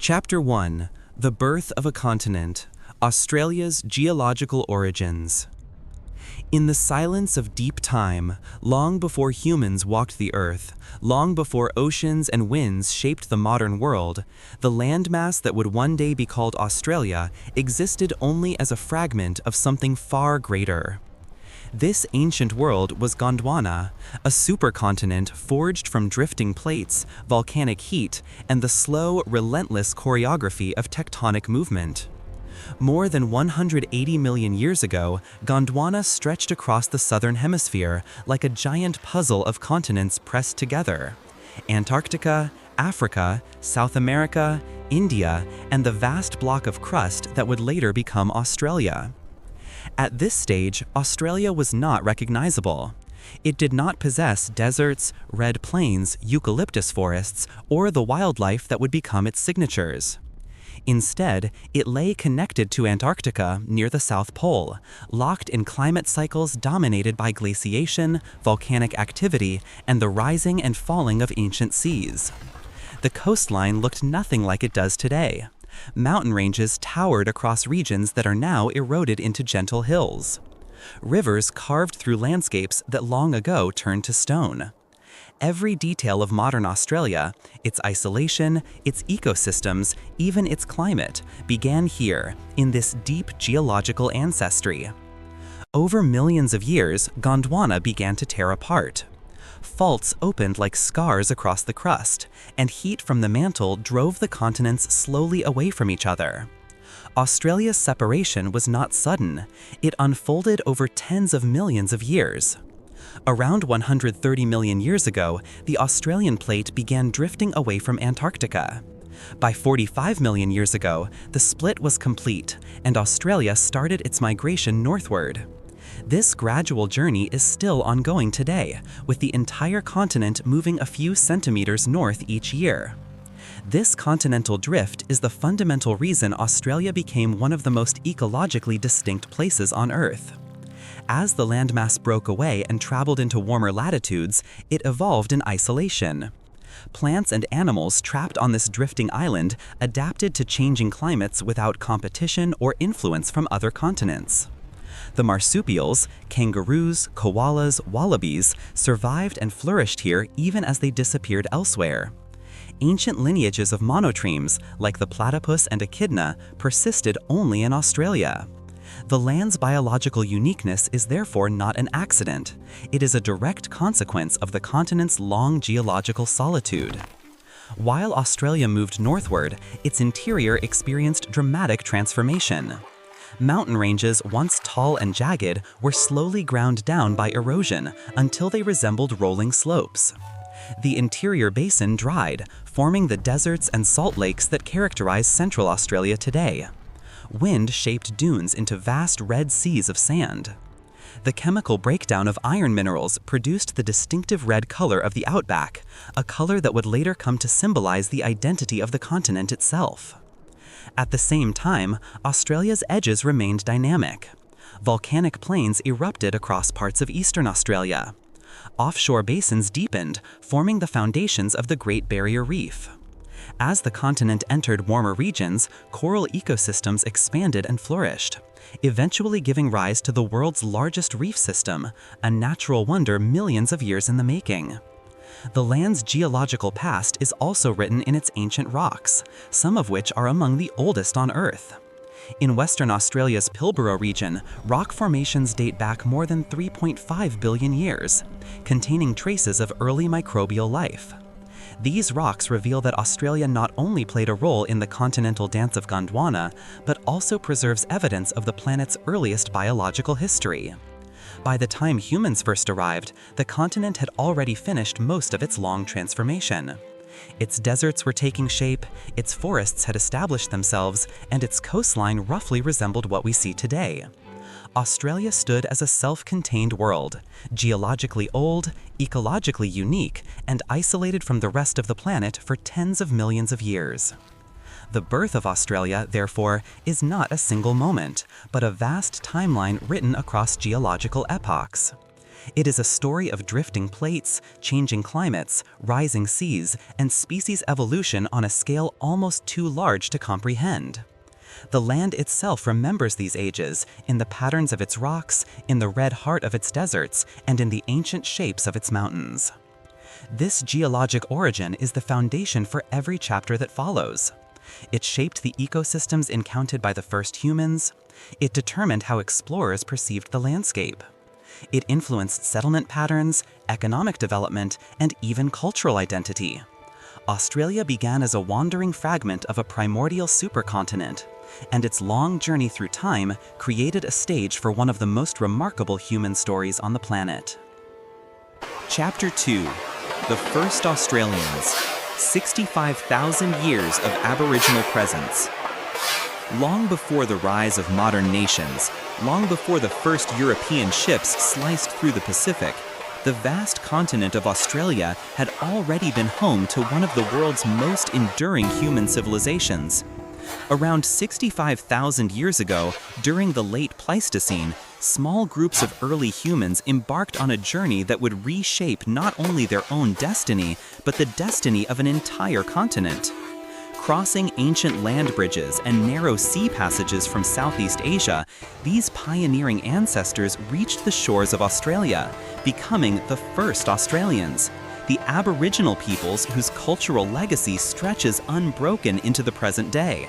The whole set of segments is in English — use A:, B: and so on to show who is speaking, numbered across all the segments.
A: Chapter 1: The Birth of a Continent, Australia's Geological Origins. In the silence of deep time, long before humans walked the earth, long before oceans and winds shaped the modern world, the landmass that would one day be called Australia existed only as a fragment of something far greater. This ancient world was Gondwana, a supercontinent forged from drifting plates, volcanic heat, and the slow, relentless choreography of tectonic movement. More than 180 million years ago, Gondwana stretched across the southern hemisphere like a giant puzzle of continents pressed together. Antarctica, Africa, South America, India, and the vast block of crust that would later become Australia. At this stage, Australia was not recognizable. It did not possess deserts, red plains, eucalyptus forests, or the wildlife that would become its signatures. Instead, it lay connected to Antarctica near the South Pole, locked in climate cycles dominated by glaciation, volcanic activity, and the rising and falling of ancient seas. The coastline looked nothing like it does today. Mountain ranges towered across regions that are now eroded into gentle hills. Rivers carved through landscapes that long ago turned to stone. Every detail of modern Australia, its isolation, its ecosystems, even its climate, began here, in this deep geological ancestry. Over millions of years, Gondwana began to tear apart. Faults opened like scars across the crust, and heat from the mantle drove the continents slowly away from each other. Australia's separation was not sudden. It unfolded over tens of millions of years. Around 130 million years ago, the Australian plate began drifting away from Antarctica. By 45 million years ago, the split was complete, and Australia started its migration northward. This gradual journey is still ongoing today, with the entire continent moving a few centimeters north each year. This continental drift is the fundamental reason Australia became one of the most ecologically distinct places on Earth. As the landmass broke away and traveled into warmer latitudes, it evolved in isolation. Plants and animals trapped on this drifting island adapted to changing climates without competition or influence from other continents. The marsupials, kangaroos, koalas, wallabies, survived and flourished here even as they disappeared elsewhere. Ancient lineages of monotremes, like the platypus and echidna, persisted only in Australia. The land's biological uniqueness is therefore not an accident. It is a direct consequence of the continent's long geological solitude. While Australia moved northward, its interior experienced dramatic transformation. Mountain ranges, once tall and jagged, were slowly ground down by erosion until they resembled rolling slopes. The interior basin dried, forming the deserts and salt lakes that characterize Central Australia today. Wind shaped dunes into vast red seas of sand. The chemical breakdown of iron minerals produced the distinctive red color of the outback, a color that would later come to symbolize the identity of the continent itself. At the same time, Australia's edges remained dynamic. Volcanic plains erupted across parts of eastern Australia. Offshore basins deepened, forming the foundations of the Great Barrier Reef. As the continent entered warmer regions, coral ecosystems expanded and flourished, eventually giving rise to the world's largest reef system, a natural wonder millions of years in the making. The land's geological past is also written in its ancient rocks, some of which are among the oldest on Earth. In Western Australia's Pilbara region, rock formations date back more than 3.5 billion years, containing traces of early microbial life. These rocks reveal that Australia not only played a role in the continental dance of Gondwana, but also preserves evidence of the planet's earliest biological history. By the time humans first arrived, the continent had already finished most of its long transformation. Its deserts were taking shape, its forests had established themselves, and its coastline roughly resembled what we see today. Australia stood as a self-contained world, geologically old, ecologically unique, and isolated from the rest of the planet for tens of millions of years. The birth of Australia, therefore, is not a single moment, but a vast timeline written across geological epochs. It is a story of drifting plates, changing climates, rising seas, and species evolution on a scale almost too large to comprehend. The land itself remembers these ages in the patterns of its rocks, in the red heart of its deserts, and in the ancient shapes of its mountains. This geologic origin is the foundation for every chapter that follows. It shaped the ecosystems encountered by the first humans. It determined how explorers perceived the landscape. It influenced settlement patterns, economic development, and even cultural identity. Australia began as a wandering fragment of a primordial supercontinent, and its long journey through time created a stage for one of the most remarkable human stories on the planet. Chapter 2: The First Australians. 65,000 years of Aboriginal presence. Long before the rise of modern nations, long before the first European ships sliced through the Pacific, the vast continent of Australia had already been home to one of the world's most enduring human civilizations. Around 65,000 years ago, during the late Pleistocene, small groups of early humans embarked on a journey that would reshape not only their own destiny, but the destiny of an entire continent. Crossing ancient land bridges and narrow sea passages from Southeast Asia, these pioneering ancestors reached the shores of Australia, becoming the first Australians, the Aboriginal peoples whose cultural legacy stretches unbroken into the present day.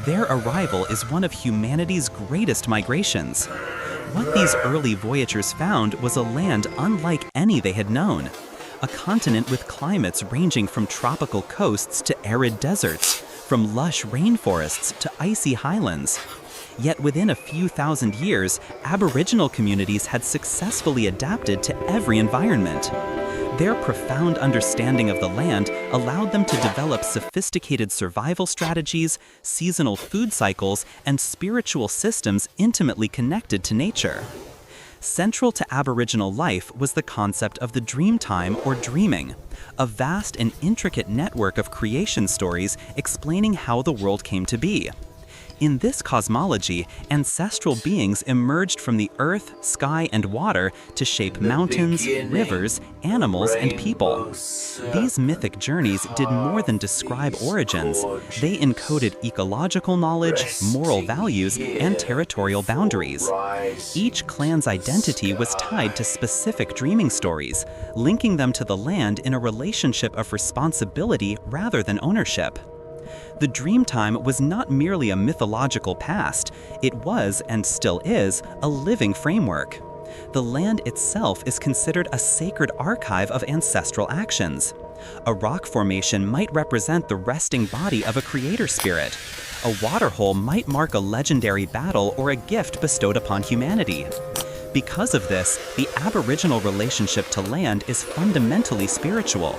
A: Their arrival is one of humanity's greatest migrations. What these early voyagers found was a land unlike any they had known, a continent with climates ranging from tropical coasts to arid deserts, from lush rainforests to icy highlands. Yet within a few thousand years, Aboriginal communities had successfully adapted to every environment. Their profound understanding of the land allowed them to develop sophisticated survival strategies, seasonal food cycles, and spiritual systems intimately connected to nature. Central to Aboriginal life was the concept of the Dreamtime or dreaming, a vast and intricate network of creation stories explaining how the world came to be. In this cosmology, ancestral beings emerged from the earth, sky, and water to shape mountains, rivers, animals, and people. These mythic journeys did more than describe origins. They encoded ecological knowledge, moral values, and territorial boundaries. Each clan's identity was tied to specific dreaming stories, linking them to the land in a relationship of responsibility rather than ownership. The Dreamtime was not merely a mythological past, it was, and still is, a living framework. The land itself is considered a sacred archive of ancestral actions. A rock formation might represent the resting body of a creator spirit. A waterhole might mark a legendary battle or a gift bestowed upon humanity. Because of this, the Aboriginal relationship to land is fundamentally spiritual.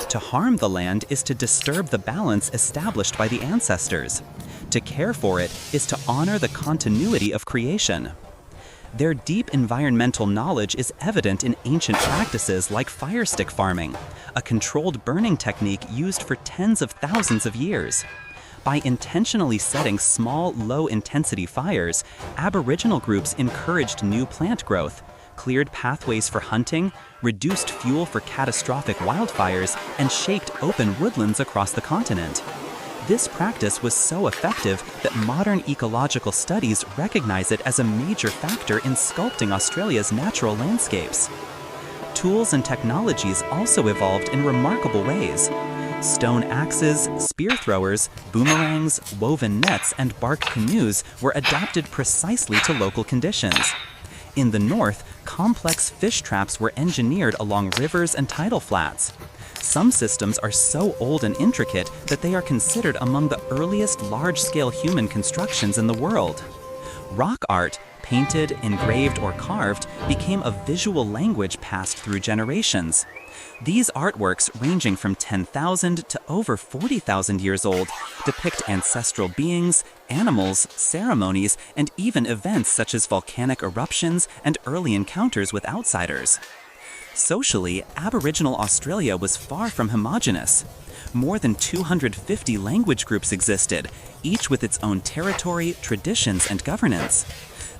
A: To harm the land is to disturb the balance established by the ancestors. To care for it is to honor the continuity of creation. Their deep environmental knowledge is evident in ancient practices like fire stick farming, a controlled burning technique used for tens of thousands of years. By intentionally setting small, low-intensity fires, Aboriginal groups encouraged new plant growth, cleared pathways for hunting, reduced fuel for catastrophic wildfires, and shaped open woodlands across the continent. This practice was so effective that modern ecological studies recognize it as a major factor in sculpting Australia's natural landscapes. Tools and technologies also evolved in remarkable ways. Stone axes, spear throwers, boomerangs, woven nets, and bark canoes were adapted precisely to local conditions. In the north, complex fish traps were engineered along rivers and tidal flats. Some systems are so old and intricate that they are considered among the earliest large-scale human constructions in the world. Rock art, painted, engraved, or carved, became a visual language passed through generations. These artworks, ranging from 10,000 to over 40,000 years old, depict ancestral beings, animals, ceremonies, and even events such as volcanic eruptions and early encounters with outsiders. Socially, Aboriginal Australia was far from homogeneous. More than 250 language groups existed, each with its own territory, traditions, and governance.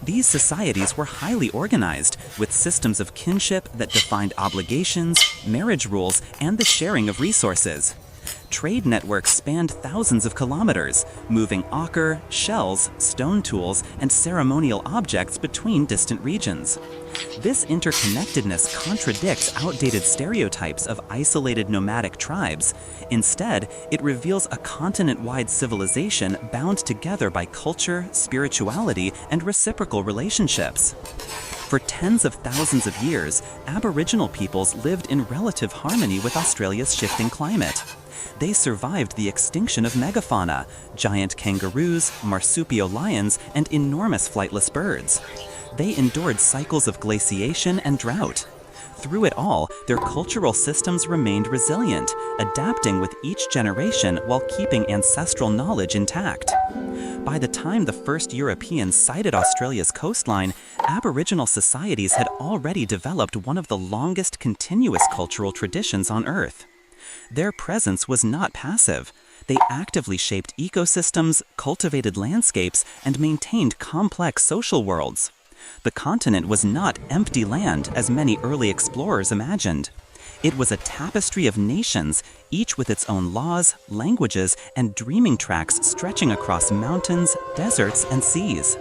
A: These societies were highly organized, with systems of kinship that defined obligations, marriage rules, and the sharing of resources. Trade networks spanned thousands of kilometers, moving ochre, shells, stone tools, and ceremonial objects between distant regions. This interconnectedness contradicts outdated stereotypes of isolated nomadic tribes. Instead, it reveals a continent-wide civilization bound together by culture, spirituality, and reciprocal relationships. For tens of thousands of years, Aboriginal peoples lived in relative harmony with Australia's shifting climate. They survived the extinction of megafauna, giant kangaroos, marsupial lions, and enormous flightless birds. They endured cycles of glaciation and drought. Through it all, their cultural systems remained resilient, adapting with each generation while keeping ancestral knowledge intact. By the time the first Europeans sighted Australia's coastline, Aboriginal societies had already developed one of the longest continuous cultural traditions on Earth. Their presence was not passive. They actively shaped ecosystems, cultivated landscapes, and maintained complex social worlds. The continent was not empty land, as many early explorers imagined. It was a tapestry of nations, each with its own laws, languages, and dreaming tracks stretching across mountains, deserts, and seas.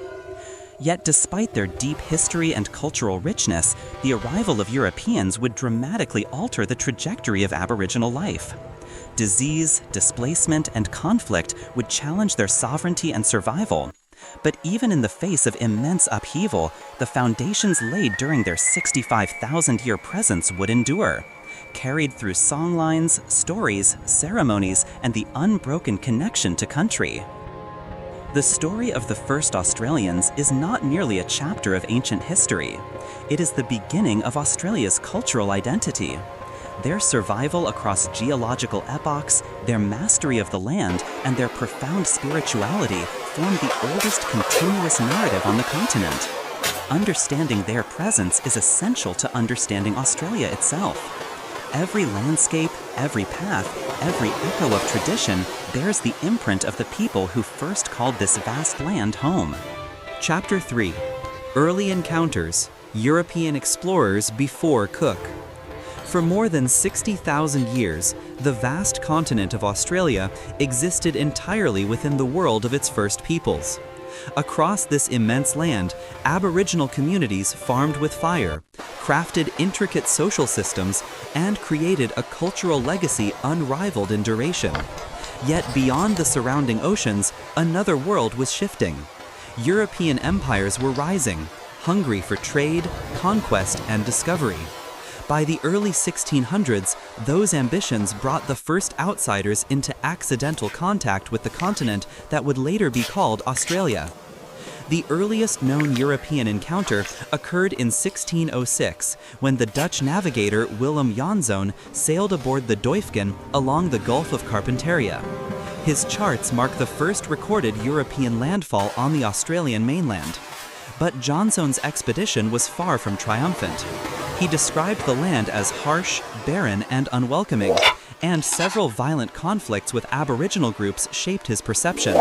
A: Yet despite their deep history and cultural richness, the arrival of Europeans would dramatically alter the trajectory of Aboriginal life. Disease, displacement, and conflict would challenge their sovereignty and survival. But even in the face of immense upheaval, the foundations laid during their 65,000-year presence would endure, carried through songlines, stories, ceremonies, and the unbroken connection to country. The story of the first Australians is not merely a chapter of ancient history. It is the beginning of Australia's cultural identity. Their survival across geological epochs, their mastery of the land, and their profound spirituality form the oldest continuous narrative on the continent. Understanding their presence is essential to understanding Australia itself. Every landscape, every path, every echo of tradition bears the imprint of the people who first called this vast land home. Chapter 3. Early Encounters, European Explorers Before Cook. For more than 60,000 years, the vast continent of Australia existed entirely within the world of its first peoples. Across this immense land, Aboriginal communities farmed with fire, crafted intricate social systems, and created a cultural legacy unrivaled in duration. Yet beyond the surrounding oceans, another world was shifting. European empires were rising, hungry for trade, conquest, and discovery. By the early 1600s, those ambitions brought the first outsiders into accidental contact with the continent that would later be called Australia. The earliest known European encounter occurred in 1606, when the Dutch navigator Willem Janszoon sailed aboard the Duifken along the Gulf of Carpentaria. His charts mark the first recorded European landfall on the Australian mainland. But Janszoon's expedition was far from triumphant. He described the land as harsh, barren, and unwelcoming, and several violent conflicts with Aboriginal groups shaped his perception.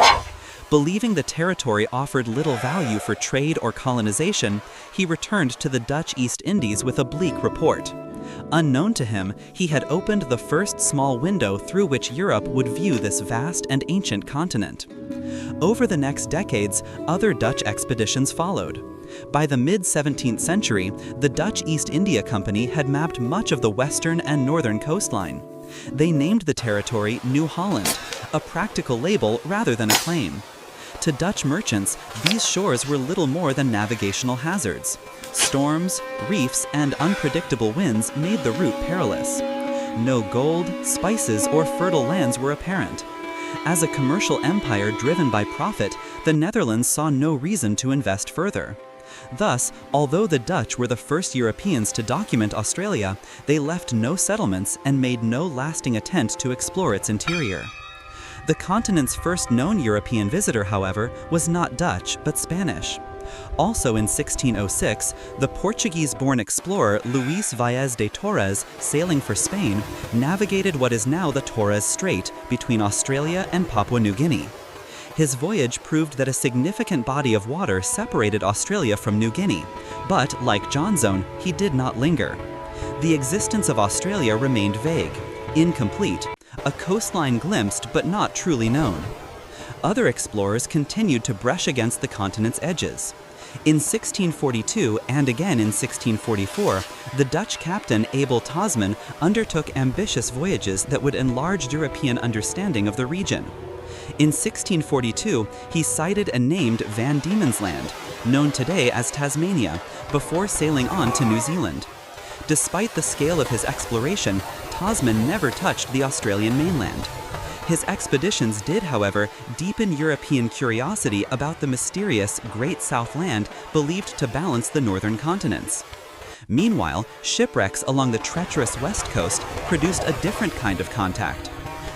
A: Believing the territory offered little value for trade or colonization, he returned to the Dutch East Indies with a bleak report. Unknown to him, he had opened the first small window through which Europe would view this vast and ancient continent. Over the next decades, other Dutch expeditions followed. By the mid-17th century, the Dutch East India Company had mapped much of the western and northern coastline. They named the territory New Holland, a practical label rather than a claim. To Dutch merchants, these shores were little more than navigational hazards. Storms, reefs, and unpredictable winds made the route perilous. No gold, spices, or fertile lands were apparent. As a commercial empire driven by profit, the Netherlands saw no reason to invest further. Thus, although the Dutch were the first Europeans to document Australia, they left no settlements and made no lasting attempt to explore its interior. The continent's first known European visitor, however, was not Dutch, but Spanish. Also in 1606, the Portuguese-born explorer Luís Vaz de Torres, sailing for Spain, navigated what is now the Torres Strait between Australia and Papua New Guinea.
B: His voyage proved that a significant body of water separated Australia from New Guinea, but like Johnstone, he did not linger. The existence of Australia remained vague, incomplete, a coastline glimpsed but not truly known. Other explorers continued to brush against the continent's edges. In 1642 and again in 1644, the Dutch captain Abel Tasman undertook ambitious voyages that would enlarge European understanding of the region. In 1642, he sighted and named Van Diemen's Land, known today as Tasmania, before sailing on to New Zealand. Despite the scale of his exploration, Tasman never touched the Australian mainland. His expeditions did, however, deepen European curiosity about the mysterious Great South Land believed to balance the northern continents. Meanwhile, shipwrecks along the treacherous west coast produced a different kind of contact.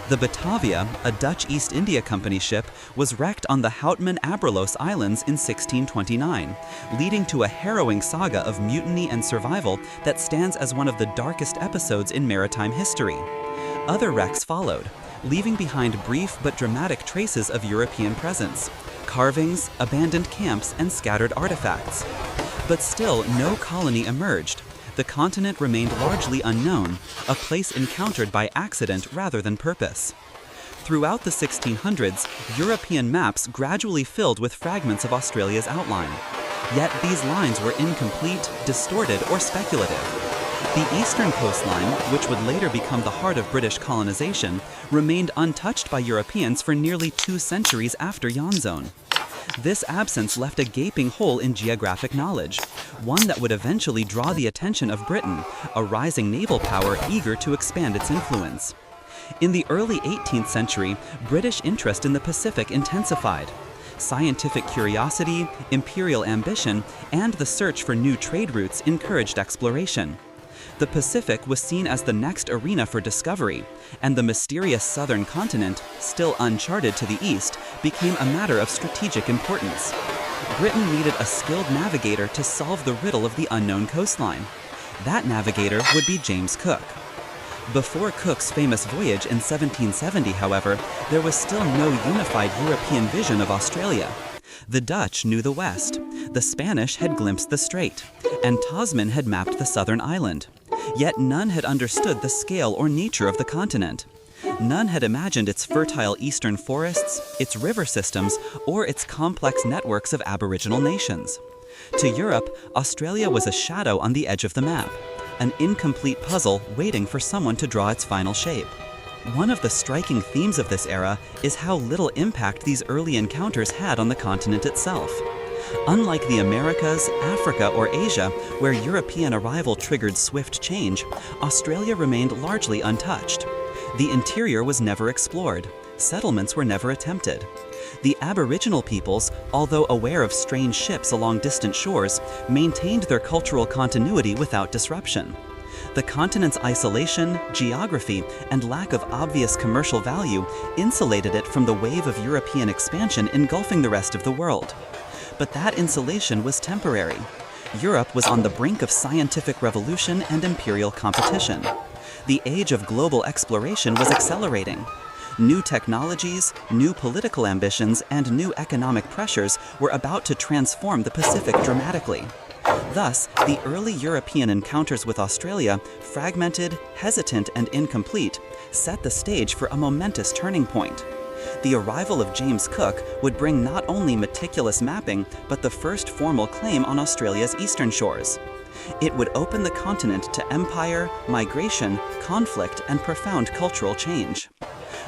B: The Batavia, a Dutch East India Company ship, was wrecked on the Houtman-Abrolhos Islands in 1629, leading to a harrowing saga of mutiny and survival that stands as one of the darkest episodes in maritime history. Other wrecks followed, leaving behind brief but dramatic traces of European presence, carvings, abandoned camps, and scattered artifacts. But still, no colony emerged. The continent remained largely unknown, a place encountered by accident rather than purpose. Throughout the 1600s, European maps gradually filled with fragments of Australia's outline. Yet these lines were incomplete, distorted, or speculative. The eastern coastline, which would later become the heart of British colonization, remained untouched by Europeans for nearly 2 centuries after Johnstone. This absence left a gaping hole in geographic knowledge, one that would eventually draw the attention of Britain, a rising naval power eager to expand its influence. In the early 18th century, British interest in the Pacific intensified. Scientific curiosity, imperial ambition, and the search for new trade routes encouraged exploration. The Pacific was seen as the next arena for discovery, and the mysterious southern continent, still uncharted to the east, became a matter of strategic importance. Britain needed a skilled navigator to solve the riddle of the unknown coastline. That navigator would be James Cook. Before Cook's famous voyage in 1770, however, there was still no unified European vision of Australia. The Dutch knew the West, the Spanish had glimpsed the Strait, and Tasman had mapped the southern island. Yet none had understood the scale or nature of the continent. None had imagined its fertile eastern forests, its river systems, or its complex networks of Aboriginal nations. To Europe, Australia was a shadow on the edge of the map, an incomplete puzzle waiting for someone to draw its final shape. One of the striking themes of this era is how little impact these early encounters had on the continent itself. Unlike the Americas, Africa, or Asia, where European arrival triggered swift change, Australia remained largely untouched. The interior was never explored. Settlements were never attempted. The Aboriginal peoples, although aware of strange ships along distant shores, maintained their cultural continuity without disruption. The continent's isolation, geography, and lack of obvious commercial value insulated it from the wave of European expansion engulfing the rest of the world. But that insulation was temporary. Europe was on the brink of scientific revolution and imperial competition. The age of global exploration was accelerating. New technologies, new political ambitions, and new economic pressures were about to transform the Pacific dramatically. Thus, the early European encounters with Australia, fragmented, hesitant, and incomplete, set the stage for a momentous turning point. The arrival of James Cook would bring not only meticulous mapping, but the first formal claim on Australia's eastern shores. It would open the continent to empire, migration, conflict, and profound cultural change.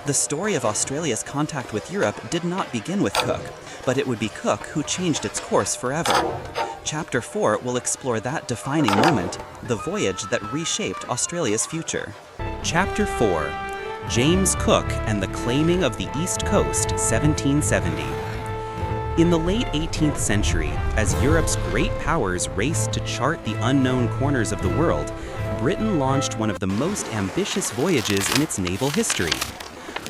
B: The story of Australia's contact with Europe did not begin with Cook, but it would be Cook who changed its course forever. Chapter 4 will explore that defining moment, the voyage that reshaped Australia's future.
A: Chapter 4: James Cook and the Claiming of the East Coast, 1770. In the late 18th century, as Europe's great powers raced to chart the unknown corners of the world, Britain launched one of the most ambitious voyages in its naval history.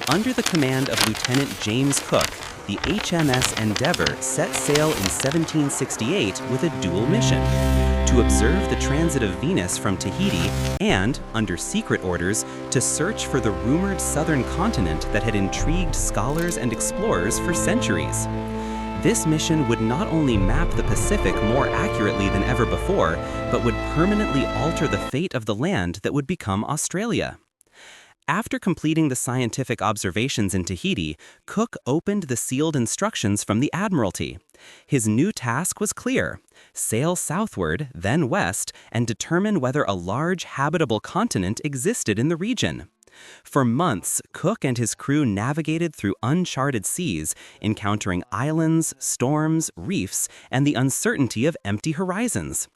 A: Under the command of Lieutenant James Cook, the HMS Endeavour set sail in 1768 with a dual mission: to
B: to observe the transit of Venus from Tahiti and, under secret orders, to search for the rumored southern continent that had intrigued scholars and explorers for centuries. This mission would not only map the Pacific more accurately than ever before, but would permanently alter the fate of the land that would become Australia. After completing the scientific observations in Tahiti, Cook opened the sealed instructions from the Admiralty. His new task was clear: sail southward, then west, and determine whether a large habitable continent existed in the region. For months, Cook and his crew navigated through uncharted seas, encountering islands, storms, reefs, and the uncertainty of empty horizons.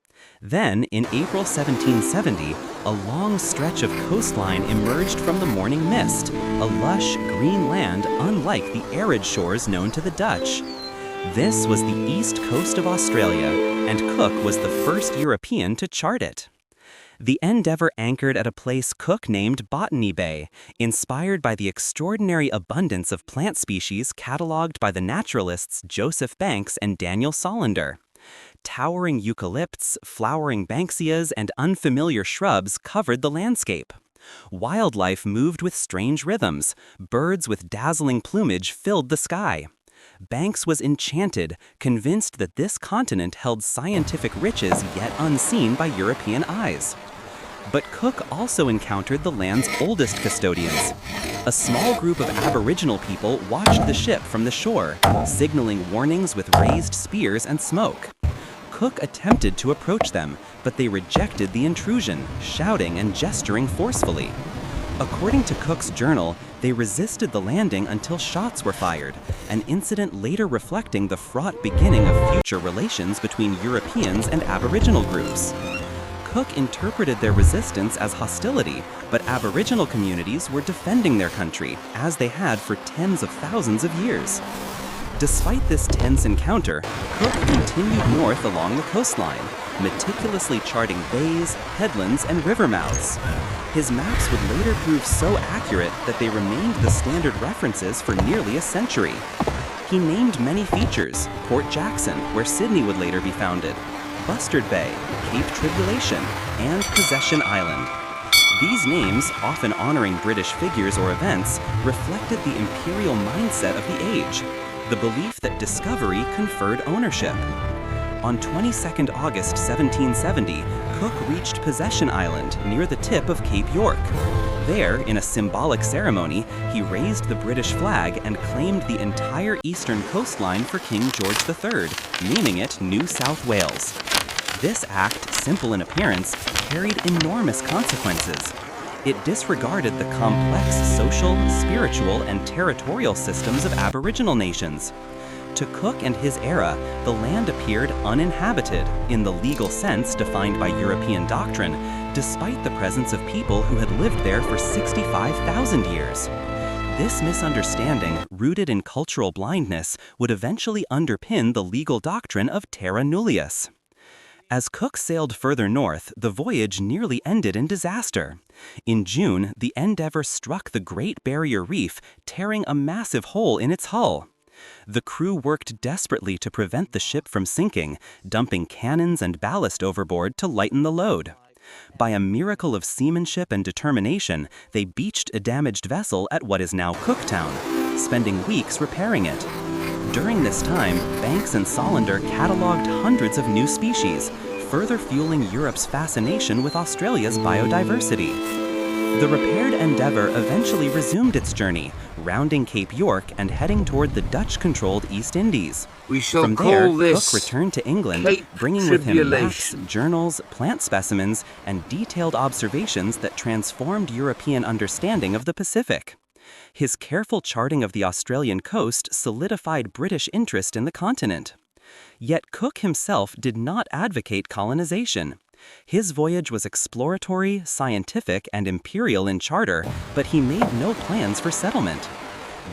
B: Then, in April 1770, a long stretch of coastline emerged from the morning mist, a lush, green land unlike the arid shores known to the Dutch. This was the east coast of Australia, and Cook was the first European to chart it. The Endeavour anchored at a place Cook named Botany Bay, inspired by the extraordinary abundance of plant species catalogued by the naturalists Joseph Banks and Daniel Solander. Towering eucalypts, flowering banksias, and unfamiliar shrubs covered the landscape. Wildlife moved with strange rhythms. Birds with dazzling plumage filled the sky. Banks was enchanted, convinced that this continent held scientific riches yet unseen by European eyes. But Cook also encountered the land's oldest custodians. A small group of Aboriginal people watched the ship from the shore, signaling warnings with raised spears and smoke. Cook attempted to approach them, but they rejected the intrusion, shouting and gesturing forcefully. According to Cook's journal, they resisted the landing until shots were fired, an incident later reflecting the fraught beginning of future relations between Europeans and Aboriginal groups. Cook interpreted their resistance as hostility, but Aboriginal communities were defending their country, as they had for tens of thousands of years. Despite this tense encounter, Cook continued north along the coastline, meticulously charting bays, headlands, and river mouths. His maps would later prove so accurate that they remained the standard references for nearly a century. He named many features: Port Jackson, where Sydney would later be founded, Bustard Bay, Cape Tribulation, and Possession Island. These names, often honoring British figures or events, reflected the imperial mindset of the age, the belief that discovery conferred ownership. On 22nd August 1770, Cook reached Possession Island near the tip of Cape York. There, in a symbolic ceremony, he raised the British flag and claimed the entire eastern coastline for King George III, naming it New South Wales. This act, simple in appearance, carried enormous consequences. It disregarded the complex social, spiritual, and territorial systems of Aboriginal nations. To Cook and his era, the land appeared uninhabited, in the legal sense defined by European doctrine, despite the presence of people who had lived there for 65,000 years. This misunderstanding, rooted in cultural blindness, would eventually underpin the legal doctrine of terra nullius. As Cook sailed further north, the voyage nearly ended in disaster. In June, the Endeavour struck the Great Barrier Reef, tearing a massive hole in its hull. The crew worked desperately to prevent the ship from sinking, dumping cannons and ballast overboard to lighten the load. By a miracle of seamanship and determination, they beached a damaged vessel at what is now Cooktown, spending weeks repairing it. During this time, Banks and Solander catalogued hundreds of new species, further fueling Europe's fascination with Australia's biodiversity. The repaired Endeavour eventually resumed its journey, rounding Cape York and heading toward the Dutch-controlled East Indies. From there, Cook returned to England, bringing with him maps, journals, plant specimens, and detailed observations that transformed European understanding of the Pacific. His careful charting of the Australian coast solidified British interest in the continent. Yet Cook himself did not advocate colonization. His voyage was exploratory, scientific, and imperial in charter, but he made no plans for settlement.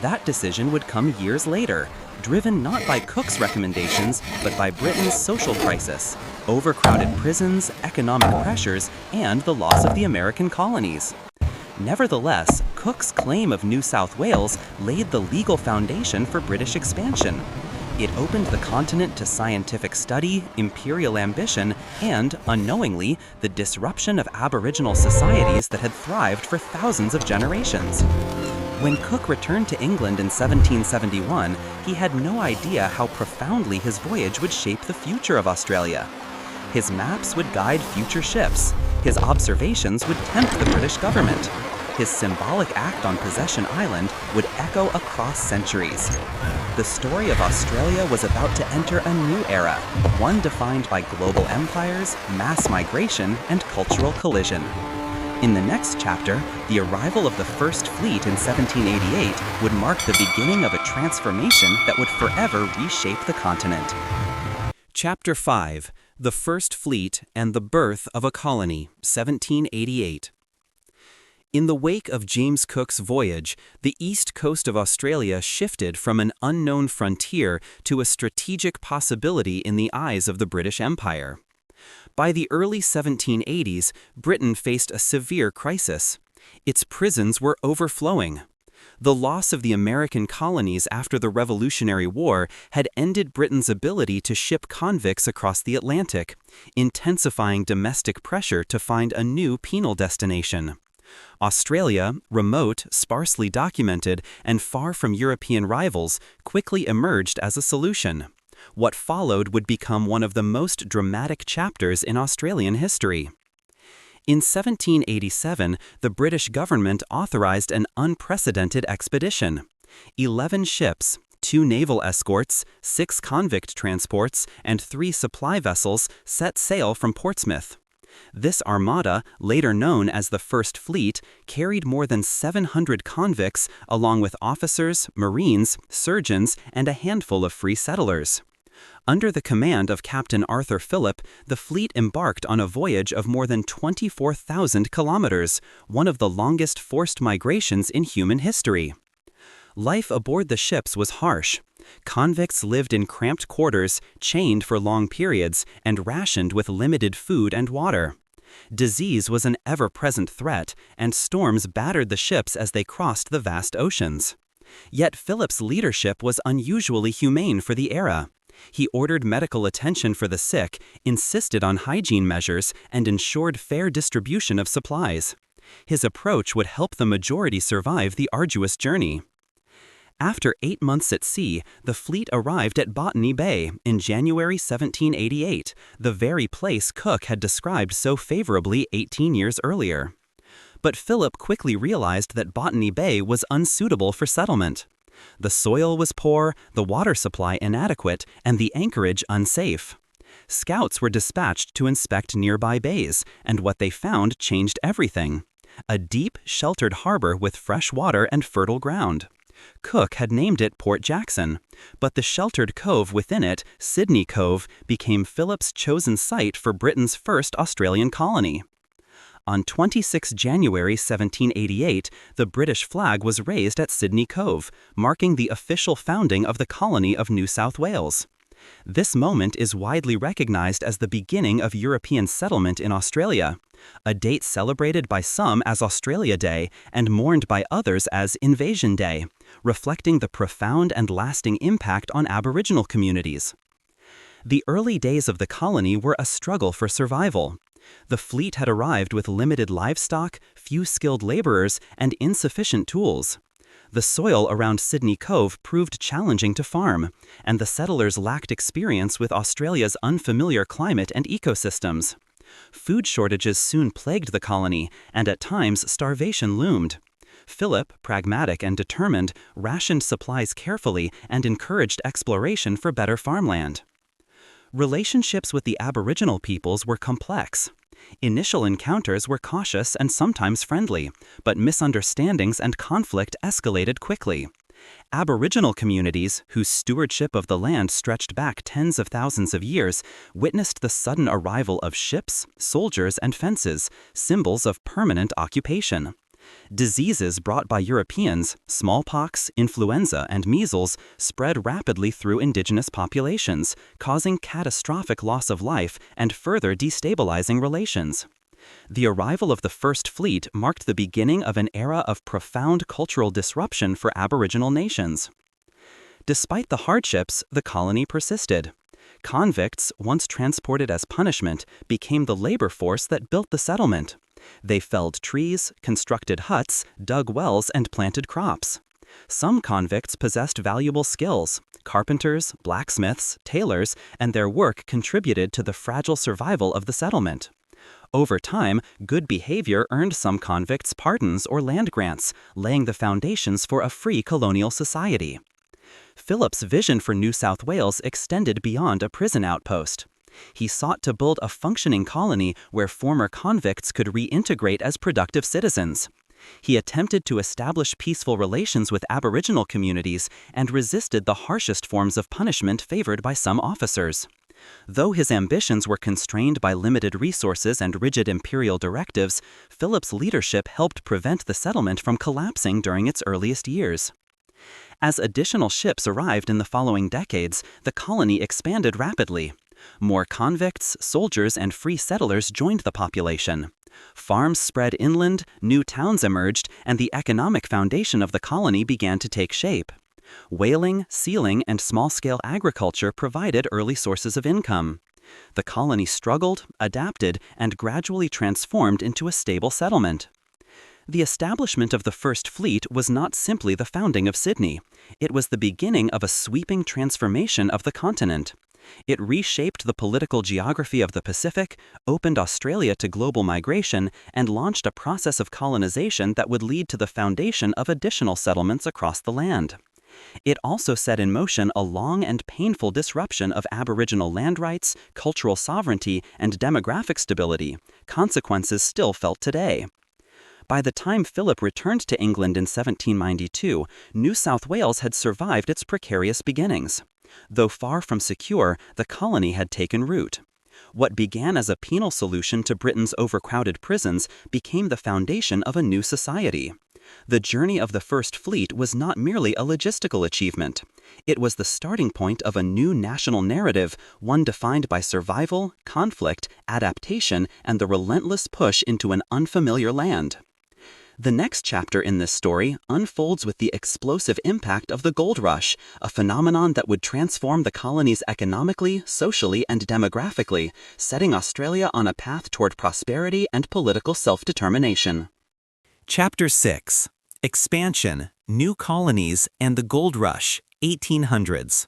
B: That decision would come years later, driven not by Cook's recommendations, but by Britain's social crisis, overcrowded prisons, economic pressures, and the loss of the American colonies. Nevertheless, Cook's claim of New South Wales laid the legal foundation for British expansion.
A: It opened the continent to scientific study, imperial ambition, and, unknowingly, the disruption of Aboriginal societies that had thrived for thousands of generations. When Cook returned to England in 1771, he had no idea how profoundly his voyage would shape the future of Australia. His maps would guide future ships. His observations would tempt the British government. His symbolic act on Possession Island would echo across centuries. The story of Australia was about to enter a new era, one defined by global empires, mass migration, and cultural collision. In the next chapter, the arrival of the First Fleet in 1788 would mark the beginning of a transformation that would forever reshape the continent. Chapter 5: The First Fleet and the Birth of a Colony, 1788. In the wake of James Cook's voyage, the east coast of Australia shifted from an unknown frontier to a strategic possibility in the eyes of the British Empire. By the early 1780s, Britain faced a severe crisis. Its prisons were overflowing. The loss of the American colonies after the Revolutionary War had ended Britain's ability to ship convicts across the Atlantic, intensifying domestic pressure to find a new penal destination. Australia, remote, sparsely documented, and far from European rivals, quickly emerged as a solution. What followed would become one of the most dramatic chapters in Australian history. In 1787, the British government authorized an unprecedented expedition. 11 ships, 2 naval escorts, 6 convict transports, and 3 supply vessels set sail from Portsmouth. This armada, later known as the First Fleet, carried more than 700 convicts along with officers, marines, surgeons, and a handful of free settlers. Under the command of Captain Arthur Phillip, the fleet embarked on a voyage of more than 24,000 kilometers, one of the longest forced migrations in human history. Life aboard the ships was harsh. Convicts lived in cramped quarters, chained for long periods, and rationed with limited food and water. Disease was an ever-present threat, and storms battered the ships as they crossed the vast oceans. Yet Phillip's leadership was unusually humane for the era. He ordered medical attention for the sick, insisted on hygiene measures, and ensured fair distribution of supplies. His approach would help the majority survive the arduous journey. After 8 months at sea, the fleet arrived at Botany Bay in January 1788, the very place Cook had described so favorably 18 years earlier. But Phillip quickly realized that Botany Bay was unsuitable for settlement. The soil was poor, the water supply inadequate, and the anchorage unsafe. Scouts were dispatched to inspect nearby bays, and what they found changed everything. A deep, sheltered harbor with fresh water and fertile ground. Cook had named it Port Jackson, but the sheltered cove within it, Sydney Cove, became Phillip's chosen site for Britain's first Australian colony. On 26 January 1788, the British flag was raised at Sydney Cove, marking the official founding of the colony of New South Wales. This moment is widely recognized as the beginning of European settlement in Australia, a date celebrated by some as Australia Day and mourned by others as Invasion Day, reflecting the profound and lasting impact on Aboriginal communities. The early days of the colony were a struggle for survival. The fleet had arrived with limited livestock, few skilled laborers, and insufficient tools. The soil around Sydney Cove proved challenging to farm, and the settlers lacked experience with Australia's unfamiliar climate and ecosystems. Food shortages soon plagued the colony, and at times starvation loomed. Phillip, pragmatic and determined, rationed supplies carefully and encouraged exploration for better farmland. Relationships with the Aboriginal peoples were complex. Initial encounters were cautious and sometimes friendly, but misunderstandings and conflict escalated quickly. Aboriginal communities, whose stewardship of the land stretched back tens of thousands of years, witnessed the sudden arrival of ships, soldiers, and fences, symbols of permanent occupation. Diseases brought by Europeans, smallpox, influenza, and measles, spread rapidly through indigenous populations, causing catastrophic loss of life and further destabilizing relations. The arrival of the First Fleet marked the beginning of an era of profound cultural disruption for Aboriginal nations.
B: Despite the hardships, the colony persisted. Convicts, once transported as punishment, became the labor force that built the settlement. They felled trees, constructed huts, dug wells, and planted crops. Some convicts possessed valuable skills. Carpenters, blacksmiths, tailors, and their work contributed to the fragile survival of the settlement. Over time, good behavior earned some convicts pardons or land grants, laying the foundations for a free colonial society. Philip's vision for New South Wales extended beyond a prison outpost. He sought to build a functioning colony where former convicts could reintegrate as productive citizens. He attempted to establish peaceful relations with Aboriginal communities and resisted the harshest forms of punishment favored by some officers. Though his ambitions were constrained by limited resources and rigid imperial directives, Philip's leadership helped prevent the settlement from collapsing during its earliest years. As additional ships arrived in the following decades, the colony expanded rapidly. More convicts, soldiers, and free settlers joined the population. Farms spread inland, new towns emerged, and the economic foundation of the colony began to take shape. Whaling, sealing, and small-scale agriculture provided early sources of income. The colony struggled, adapted, and gradually transformed into a stable settlement. The establishment of the First Fleet was not simply the founding of Sydney. It was the beginning of a sweeping transformation of the continent. It reshaped the political geography of the Pacific, opened Australia to global migration, and launched a process of colonization that would lead to the foundation of additional settlements across the land. It also set in motion a long and painful disruption of Aboriginal land rights, cultural sovereignty, and demographic stability, consequences still felt today. By the time Philip returned to England in 1792, New South Wales had survived its precarious beginnings. Though far from secure, the colony had taken root. What began as a penal solution to Britain's overcrowded prisons became the foundation of a new society. The journey of the First Fleet was not merely a logistical achievement. It was the starting point of a new national narrative, one defined by survival, conflict, adaptation, and the relentless push into an unfamiliar land. The next chapter in this story unfolds with the explosive impact of the gold rush, a phenomenon that would transform the colonies economically, socially, and demographically, setting Australia on a path toward prosperity and political self-determination.
A: Chapter 6: Expansion, New Colonies, and the Gold Rush, 1800s.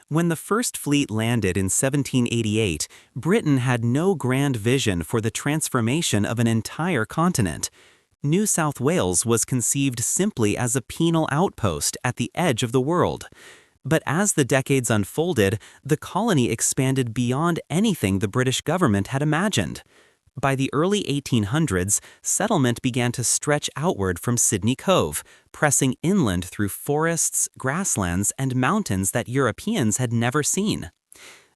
A: When the First Fleet landed in 1788, Britain had no grand vision for the transformation of an entire continent. New South Wales was conceived simply as a penal outpost at the edge of the world. But as the decades unfolded, the colony expanded beyond anything the British government had imagined. By the early 1800s, settlement began to stretch outward from Sydney Cove, pressing inland through forests, grasslands, and mountains that Europeans had never seen.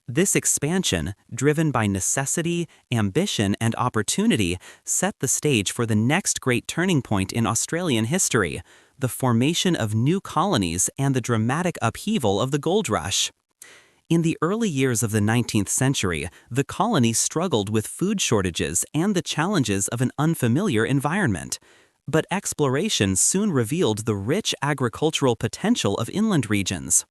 A: This expansion, driven by necessity, ambition, and opportunity, set the stage for the next great turning point in Australian history, the formation of new colonies and the dramatic upheaval of the gold rush. In the early years of the 19th century, the colony struggled with food shortages and the challenges of an unfamiliar environment. But exploration soon revealed the rich agricultural potential of inland regions.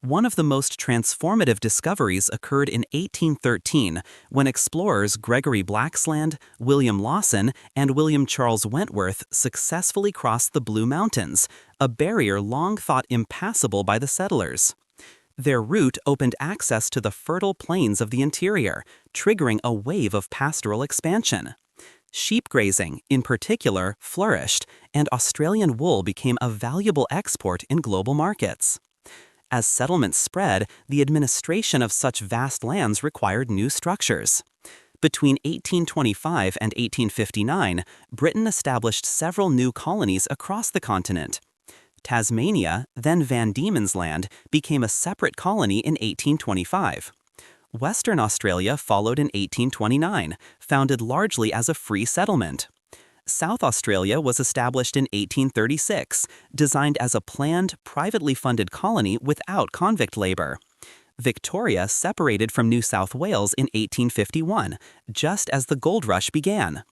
A: One of the most transformative discoveries occurred in 1813 when explorers Gregory Blaxland, William Lawson, and William Charles Wentworth successfully crossed the Blue Mountains, a barrier long thought impassable by the settlers. Their route opened access to the fertile plains of the interior, triggering a wave of pastoral expansion. Sheep grazing, in particular, flourished, and Australian wool became a valuable export in global markets. As settlements spread, the administration of such vast lands required new structures. Between 1825 and 1859, Britain established several new colonies across the continent. Tasmania, then Van Diemen's Land, became a separate colony in 1825. Western Australia followed in 1829, founded largely as a free settlement. South Australia was established in 1836, designed as a planned, privately funded colony without convict labor. Victoria separated from New South Wales in 1851, just as the gold rush began.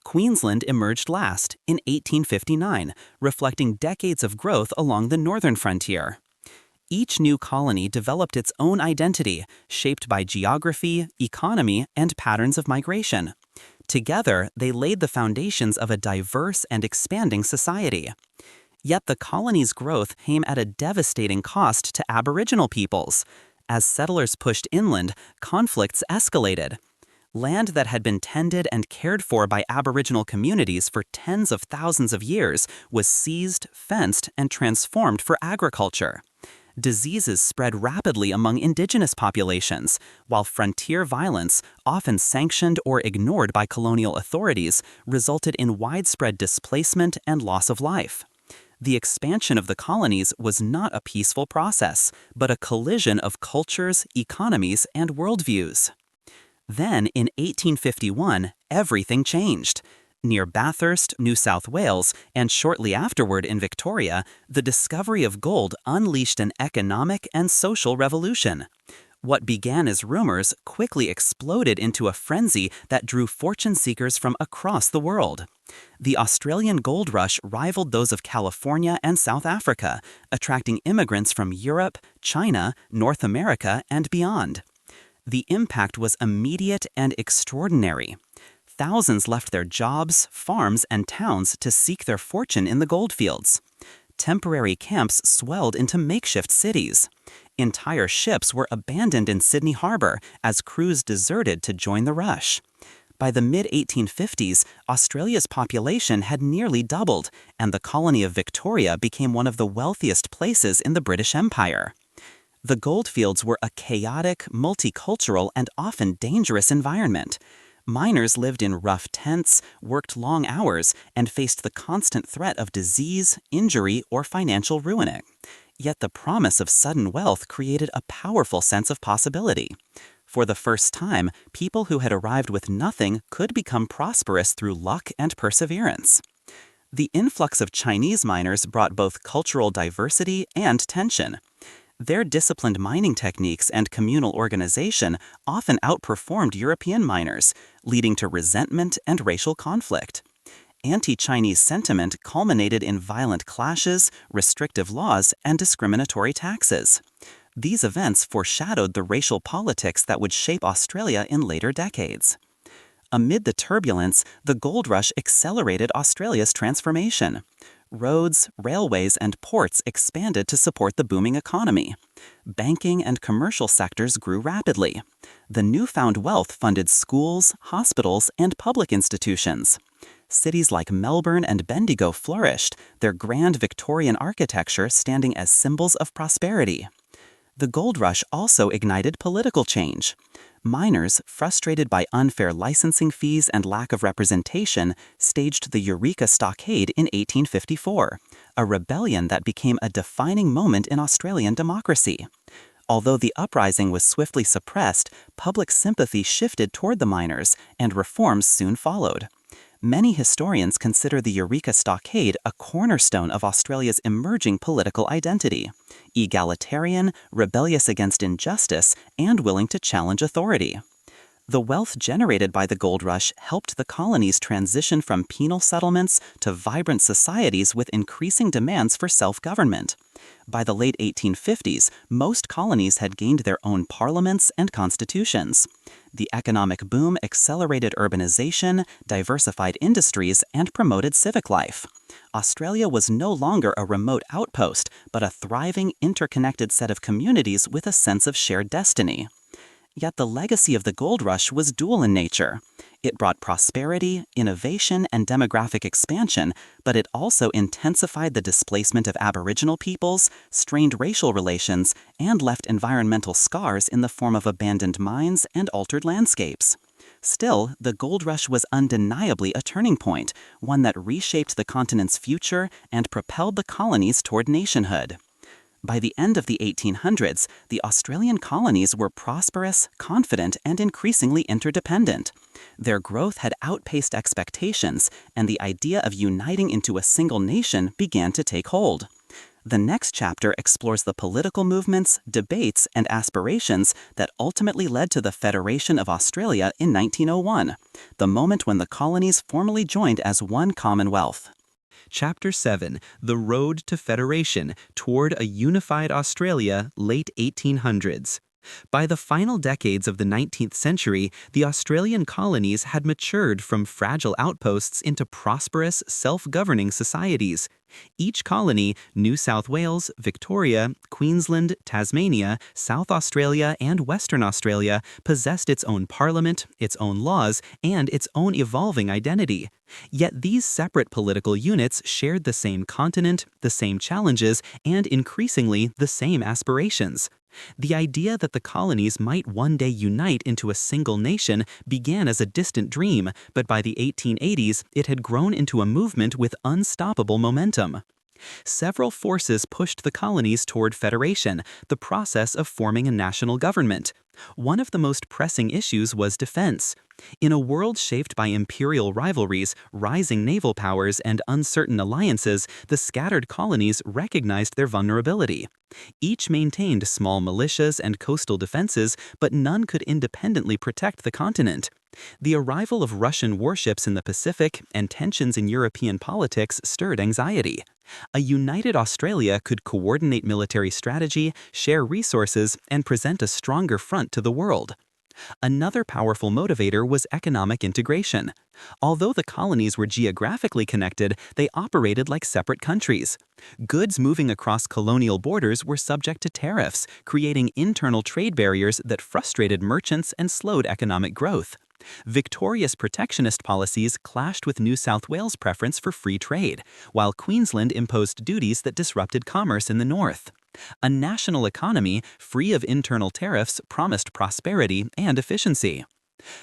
A: Queensland emerged last, in 1859, reflecting decades of growth along the northern frontier.
B: Each new colony developed its own identity, shaped by geography, economy, and patterns of migration. Together, they laid the foundations of a diverse and expanding society. Yet the colony's growth came at a devastating cost to Aboriginal peoples. As settlers pushed inland, conflicts escalated. Land that had been tended and cared for by Aboriginal communities for tens of thousands of years was seized, fenced, and transformed for agriculture. Diseases spread rapidly among indigenous populations, while frontier violence, often sanctioned or ignored by colonial authorities, resulted in widespread displacement and loss of life. The expansion of the colonies was not a peaceful process, but a collision of cultures, economies, and worldviews. Then, in 1851, everything changed. Near Bathurst, New South Wales, and shortly afterward in Victoria, the discovery of gold unleashed an economic and social revolution. What began as rumors quickly exploded into a frenzy that drew fortune seekers from across the world. The Australian gold rush rivaled those of California and South Africa, attracting immigrants from Europe, China, North America, and beyond. The impact was immediate and extraordinary. Thousands left their jobs, farms, and towns to seek their fortune in the goldfields. Temporary camps swelled into makeshift cities. Entire ships were abandoned in Sydney Harbor as crews deserted to join the rush. By the mid-1850s, Australia's population had nearly doubled, and the colony of Victoria became one of the wealthiest places in the British Empire. The goldfields were a chaotic, multicultural, and often dangerous environment. Miners lived in rough tents, worked long hours, and faced the constant threat of disease, injury, or financial ruin. Yet the promise of sudden wealth created a powerful sense of possibility. For the first time, people who had arrived with nothing could become prosperous through luck and perseverance. The influx of Chinese miners brought both cultural diversity and tension. Their disciplined mining techniques and communal organization often outperformed European miners, leading to resentment and racial conflict. Anti-Chinese sentiment culminated in violent clashes, restrictive laws, and discriminatory taxes. These events foreshadowed the racial politics that would shape Australia in later decades. Amid the turbulence, the gold rush accelerated Australia's transformation. Roads, railways, and ports expanded to support the booming economy. Banking and commercial sectors grew rapidly. The newfound wealth funded schools, hospitals, and public institutions. Cities like Melbourne and Bendigo flourished, their grand Victorian architecture standing as symbols of prosperity. The gold rush also ignited political change. Miners, frustrated by unfair licensing fees and lack of representation, staged the Eureka Stockade in 1854, a rebellion that became a defining moment in Australian democracy. Although the uprising was swiftly suppressed, public sympathy shifted toward the miners, and reforms soon followed. Many historians consider the Eureka Stockade a cornerstone of Australia's emerging political identity: egalitarian, rebellious against injustice, and willing to challenge authority. The wealth generated by the gold rush helped the colonies transition from penal settlements to vibrant societies with increasing demands for self-government. By the late 1850s, most colonies had gained their own parliaments and constitutions. The economic boom accelerated urbanization, diversified industries, and promoted civic life. Australia was no longer a remote outpost, but a thriving, interconnected set of communities with a sense of shared destiny. Yet the legacy of the gold rush was dual in nature. It brought prosperity, innovation, and demographic expansion, but it also intensified the displacement of Aboriginal peoples, strained racial relations, and left environmental scars in the form of abandoned mines and altered landscapes. Still, the gold rush was undeniably a turning point, one that reshaped the continent's future and propelled the colonies toward nationhood. By the end of the 1800s, the Australian colonies were prosperous, confident, and increasingly interdependent. Their growth had outpaced expectations, and the idea of uniting into a single nation began to take hold. The next chapter explores the political movements, debates, and aspirations that ultimately led to the Federation of Australia in 1901, the moment when the colonies formally joined as one Commonwealth. Chapter 7, The Road to Federation Toward a Unified Australia, Late 1800s. By the final decades of the 19th century, the Australian colonies had matured from fragile outposts into prosperous, self-governing societies. Each colony, New South Wales, Victoria, Queensland, Tasmania, South Australia, and Western Australia, possessed its own parliament, its own laws, and its own evolving identity. Yet these separate political units shared the same continent, the same challenges, and increasingly the same aspirations. The idea that the colonies might one day unite into a single nation began as a distant dream, but by the 1880s it had grown into a movement with unstoppable momentum. Several forces pushed the colonies toward federation, the process of forming a national government. One of the most pressing issues was defense. In a world shaped by imperial rivalries, rising naval powers, and uncertain alliances, the scattered colonies recognized their vulnerability. Each maintained small militias and coastal defenses, but none could independently protect the continent. The arrival of Russian warships in the Pacific and tensions in European politics stirred anxiety. A united Australia could coordinate military strategy, share resources, and present a stronger front to the world. Another powerful motivator was economic integration. Although the colonies were geographically connected, they operated like separate countries. Goods moving across colonial borders were subject to tariffs, creating internal trade barriers that frustrated merchants and slowed economic growth. Victoria's protectionist policies clashed with New South Wales' preference for free trade, while Queensland imposed duties that disrupted commerce in the north. A national economy, free of internal tariffs, promised prosperity and efficiency.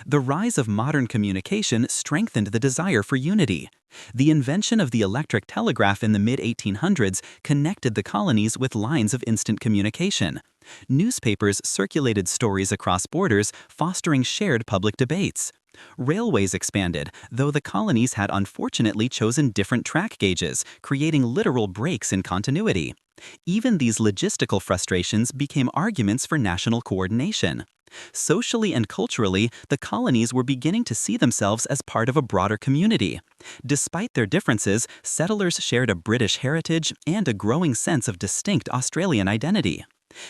B: The rise of modern communication strengthened the desire for unity. The invention of the electric telegraph in the mid-1800s connected the colonies with lines of instant communication. Newspapers circulated stories across borders, fostering shared public debates. Railways expanded, though the colonies had unfortunately chosen different track gauges, creating literal breaks in continuity. Even these logistical frustrations became arguments for national coordination. Socially and culturally, the colonies were beginning to see themselves as part of a broader community. Despite their differences, settlers shared a British heritage and a growing sense of distinct Australian identity.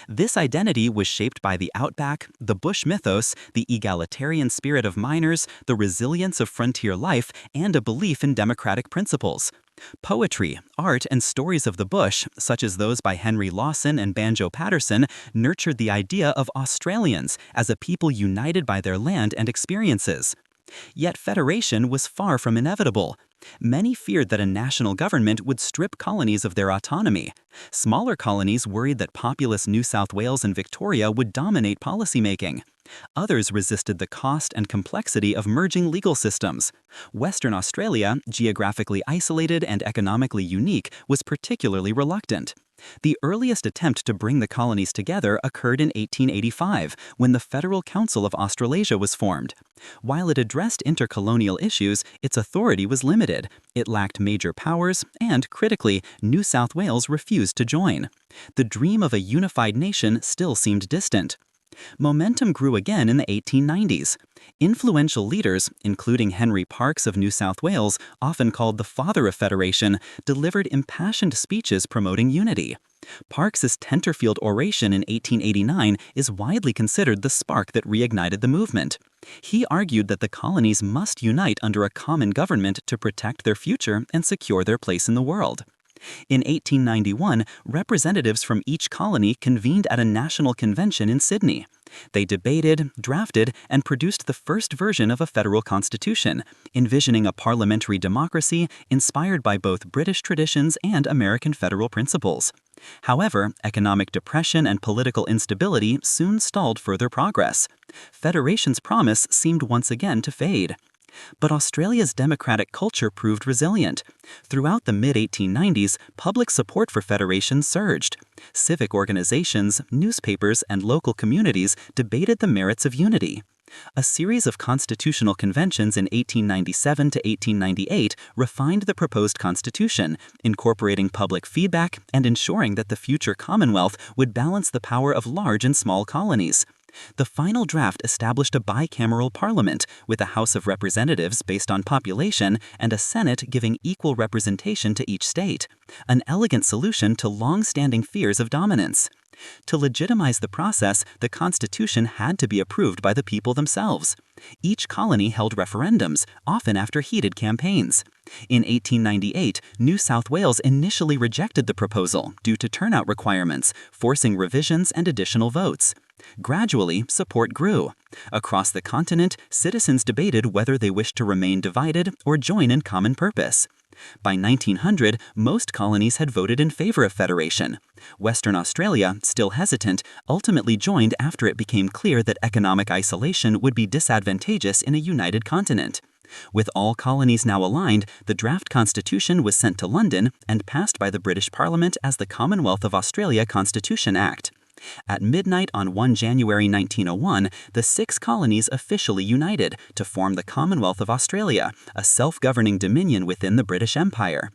B: This identity was shaped by the outback, the bush mythos, the egalitarian spirit of miners, the resilience of frontier life, and a belief in democratic principles. Poetry, art, and stories of the bush, such as those by Henry Lawson and Banjo Patterson, nurtured the idea of Australians as a people united by their land and experiences. Yet federation was far from inevitable. Many feared that a national government would strip colonies of their autonomy. Smaller colonies worried that populous New South Wales and Victoria would dominate policymaking. Others resisted the cost and complexity of merging legal systems. Western Australia, geographically isolated and economically unique, was particularly reluctant. The earliest attempt to bring the colonies together occurred in 1885, when the Federal Council of Australasia was formed. While it addressed intercolonial issues, its authority was limited. It lacked major powers, and, critically, New South Wales refused to join. The dream of a unified nation still seemed distant. Momentum grew again in the 1890s. Influential leaders, including Henry Parkes of New South Wales, often called the father of federation, delivered impassioned speeches promoting unity. Parkes's Tenterfield oration in 1889 is widely considered the spark that reignited the movement. He argued that the colonies must unite under a common government to protect their future and secure their place in the world. In 1891, representatives from each colony convened at a national convention in Sydney. They debated, drafted, and produced the first version of a federal constitution, envisioning a parliamentary democracy inspired by both British traditions and American federal principles. However, economic depression and political instability soon stalled further progress. Federation's promise seemed once again to fade. But Australia's democratic culture proved resilient. Throughout the mid-1890s, public support for federation surged. Civic organizations, newspapers, and local communities debated the merits of unity. A series of constitutional conventions in 1897 to 1898 refined the proposed constitution, incorporating public feedback and ensuring that the future Commonwealth would balance the power of large and small colonies. The final draft established a bicameral parliament with a House of Representatives based on population and a Senate giving equal representation to each state, an elegant solution to long-standing fears of dominance. To legitimize the process, the Constitution had to be approved by the people themselves. Each colony held referendums, often after heated campaigns. In 1898, New South Wales initially rejected the proposal due to turnout requirements, forcing revisions and additional votes. Gradually, support grew. Across the continent, citizens debated whether they wished to remain divided or join in common purpose. By 1900, most colonies had voted in favor of federation. Western Australia, still hesitant, ultimately joined after it became clear that economic isolation would be disadvantageous in a united continent. With all colonies now aligned, the draft constitution was sent to London and passed by the British Parliament as the Commonwealth of Australia Constitution Act. At midnight on 1 January 1901, the 6 colonies officially united to form the Commonwealth of Australia, a self-governing dominion within the British Empire.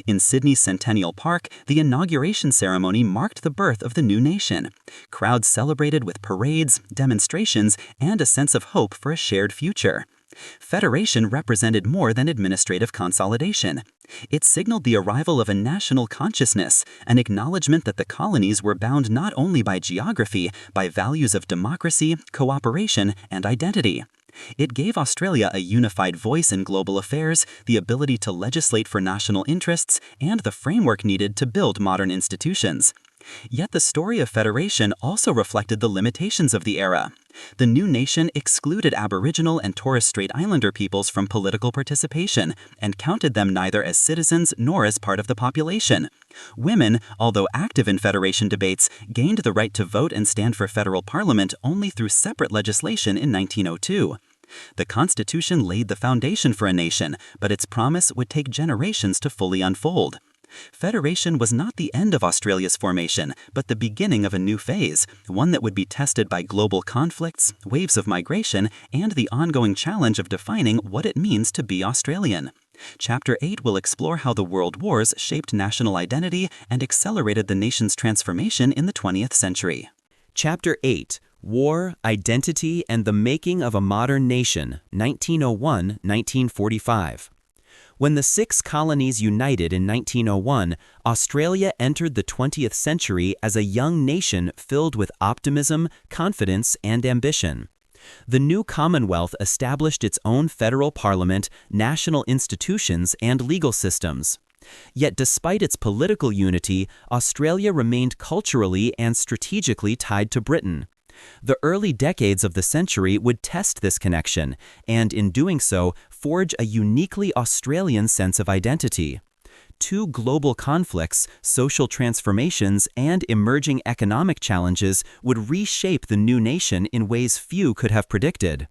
B: In Sydney's Centennial Park, the inauguration ceremony marked the birth of the new nation. Crowds celebrated with parades, demonstrations, and a sense of hope for a shared future. Federation represented more than administrative consolidation. It signaled the arrival of a national consciousness, an acknowledgement that the colonies were bound not only by geography, by values of democracy, cooperation, and identity. It gave Australia a unified voice in global affairs, the ability to legislate for national interests, and the framework needed to build modern institutions. Yet the story of federation also reflected the limitations of the era. The new nation excluded Aboriginal and Torres Strait Islander peoples from political participation and counted them neither as citizens nor as part of the population. Women, although active in federation debates, gained the right to vote and stand for federal parliament only through separate legislation in 1902. The Constitution laid the foundation for a nation, but its promise would take generations to fully unfold. Federation was not the end of Australia's formation, but the beginning of a new phase, one that would be tested by global conflicts, waves of migration, and the ongoing challenge of defining what it means to be Australian. Chapter 8 will explore how the World Wars shaped national identity and accelerated the nation's transformation in the 20th century.
A: Chapter 8, War, Identity, and the Making of a Modern Nation, 1901-1945. When the 6 colonies united in 1901, Australia entered the 20th century as a young nation filled with optimism, confidence, and ambition. The new Commonwealth established its own federal parliament, national institutions, and legal systems. Yet despite its political unity, Australia remained culturally and strategically tied to Britain. The early decades of the century would test this connection, and in doing so, forge a uniquely Australian sense of identity. 2 global conflicts, social transformations, and emerging economic challenges would reshape the new nation in ways few could have predicted.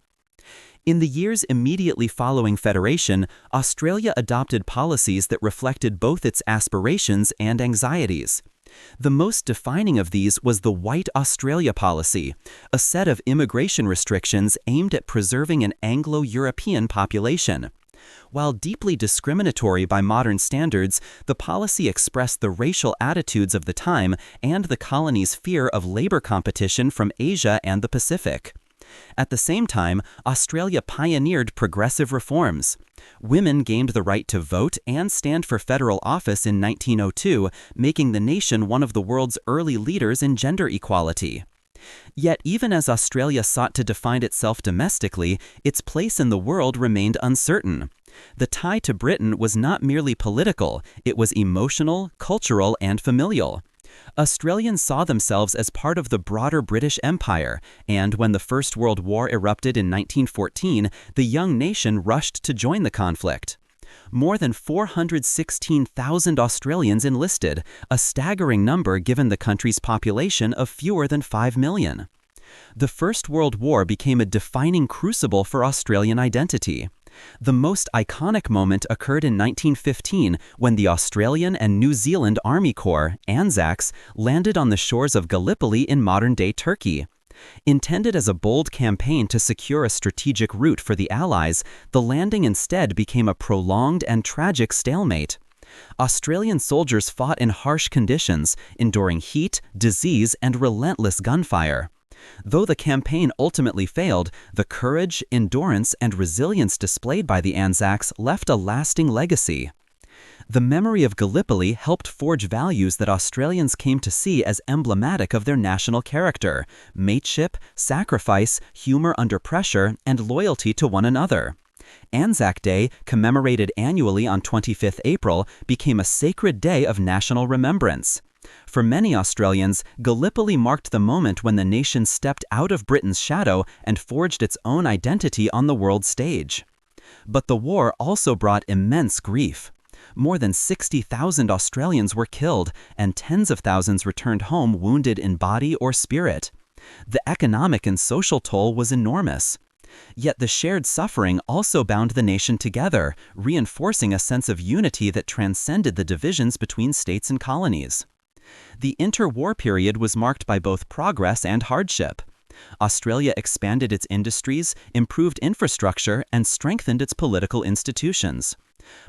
A: In the years immediately following Federation, Australia adopted policies that reflected both its aspirations and anxieties. The most defining of these was the White Australia policy, a set of immigration restrictions aimed at preserving an Anglo-European population. While deeply discriminatory by modern standards, the policy expressed the racial attitudes of the time and the colony's fear of labor competition from Asia and the Pacific. At the same time, Australia pioneered progressive reforms. Women gained the right to vote and stand for federal office in 1902, making the nation one of the world's early leaders in gender equality. Yet even as Australia sought to define itself domestically, its place in the world remained uncertain. The tie to Britain was not merely political, it was emotional, cultural, and familial. Australians saw themselves as part of the broader British Empire, and when the First World War erupted in 1914, the young nation rushed to join the conflict. More than 416,000 Australians enlisted, a staggering number given the country's population of fewer than 5 million. The First World War became a defining crucible for Australian identity. The most iconic moment occurred in 1915 when the Australian and New Zealand Army Corps, ANZACs, landed on the shores of Gallipoli in modern-day Turkey. Intended as a bold campaign to secure a strategic route for the Allies, the landing instead became a prolonged and tragic stalemate. Australian soldiers fought in harsh conditions, enduring heat, disease, and relentless gunfire.
B: Though the campaign ultimately failed, the courage, endurance, and resilience displayed by the Anzacs left a lasting legacy. The memory of Gallipoli helped forge values that Australians came to see as emblematic of their national character: mateship, sacrifice, humor under pressure, and loyalty to one another. Anzac Day, commemorated annually on 25th April, became a sacred day of national remembrance. For many Australians, Gallipoli marked the moment when the nation stepped out of Britain's shadow and forged its own identity on the world stage. But the war also brought immense grief. More than 60,000 Australians were killed, and tens of thousands returned home wounded in body or spirit. The economic and social toll was enormous. Yet the shared suffering also bound the nation together, reinforcing a sense of unity that transcended the divisions between states and colonies. The interwar period was marked by both progress and hardship. Australia expanded its industries, improved infrastructure, and strengthened its political institutions.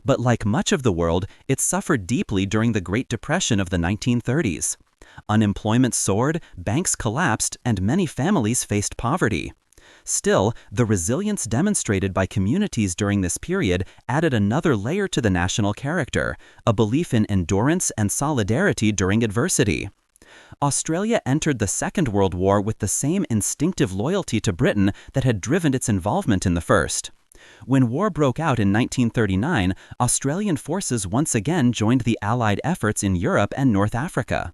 B: But like much of the world, it suffered deeply during the Great Depression of the 1930s. Unemployment soared, banks collapsed, and many families faced poverty. Still, the resilience demonstrated by communities during this period added another layer to the national character, a belief in endurance and solidarity during adversity. Australia entered the Second World War with the same instinctive loyalty to Britain that had driven its involvement in the First. When war broke out in 1939, Australian forces once again joined the Allied efforts in Europe and North Africa.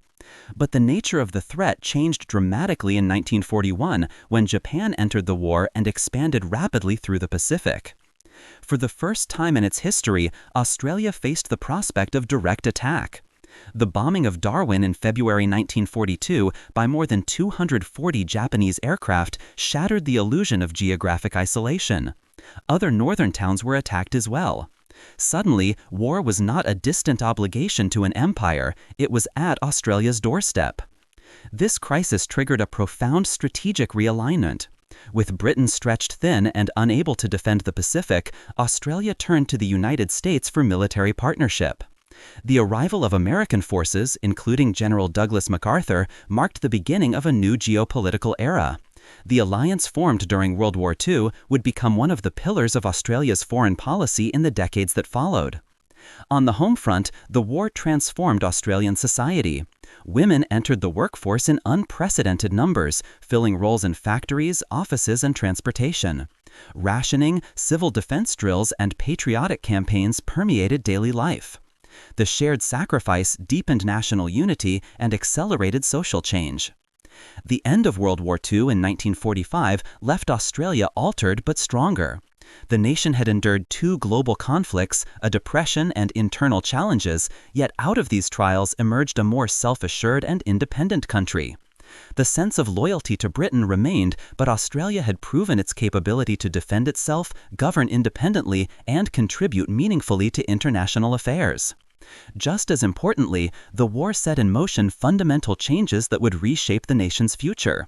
B: But the nature of the threat changed dramatically in 1941 when Japan entered the war and expanded rapidly through the Pacific. For the first time in its history, Australia faced the prospect of direct attack. The bombing of Darwin in February 1942 by more than 240 Japanese aircraft shattered the illusion of geographic isolation. Other northern towns were attacked as well. Suddenly, war was not a distant obligation to an empire, it was at Australia's doorstep. This crisis triggered a profound strategic realignment. With Britain stretched thin and unable to defend the Pacific, Australia turned to the United States for military partnership. The arrival of American forces, including General Douglas MacArthur, marked the beginning of a new geopolitical era. The alliance formed during World War II would become one of the pillars of Australia's foreign policy in the decades that followed. On the home front, the war transformed Australian society. Women entered the workforce in unprecedented numbers, filling roles in factories, offices, and transportation. Rationing, civil defense drills, and patriotic campaigns permeated daily life. The shared sacrifice deepened national unity and accelerated social change. The end of World War II in 1945 left Australia altered but stronger. The nation had endured two global conflicts, a depression, and internal challenges, yet out of these trials emerged a more self-assured and independent country. The sense of loyalty to Britain remained, but Australia had proven its capability to defend itself, govern independently, and contribute meaningfully to international affairs. Just as importantly, the war set in motion fundamental changes that would reshape the nation's future.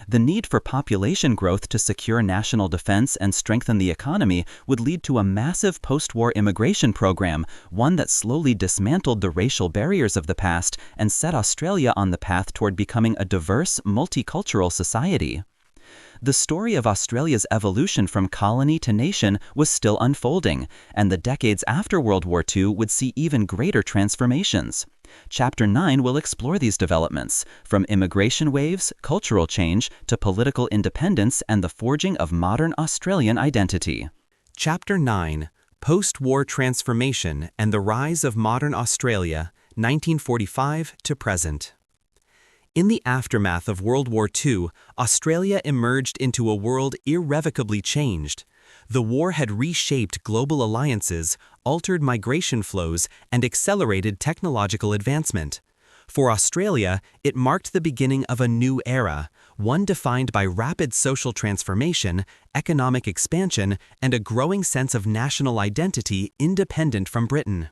B: The need for population growth to secure national defense and strengthen the economy would lead to a massive post-war immigration program, one that slowly dismantled the racial barriers of the past and set Australia on the path toward becoming a diverse, multicultural society. The story of Australia's evolution from colony to nation was still unfolding, and the decades after World War II would see even greater transformations. Chapter 9 will explore these developments, from immigration waves, cultural change, to political independence and the forging of modern Australian identity.
A: Chapter 9: Post-War Transformation and the Rise of Modern Australia, 1945 to Present. In the aftermath of World War II, Australia emerged into a world irrevocably changed. The war had reshaped global alliances, altered migration flows, and accelerated technological advancement. For Australia, it marked the beginning of a new era, one defined by rapid social transformation, economic expansion, and a growing sense of national identity independent from Britain.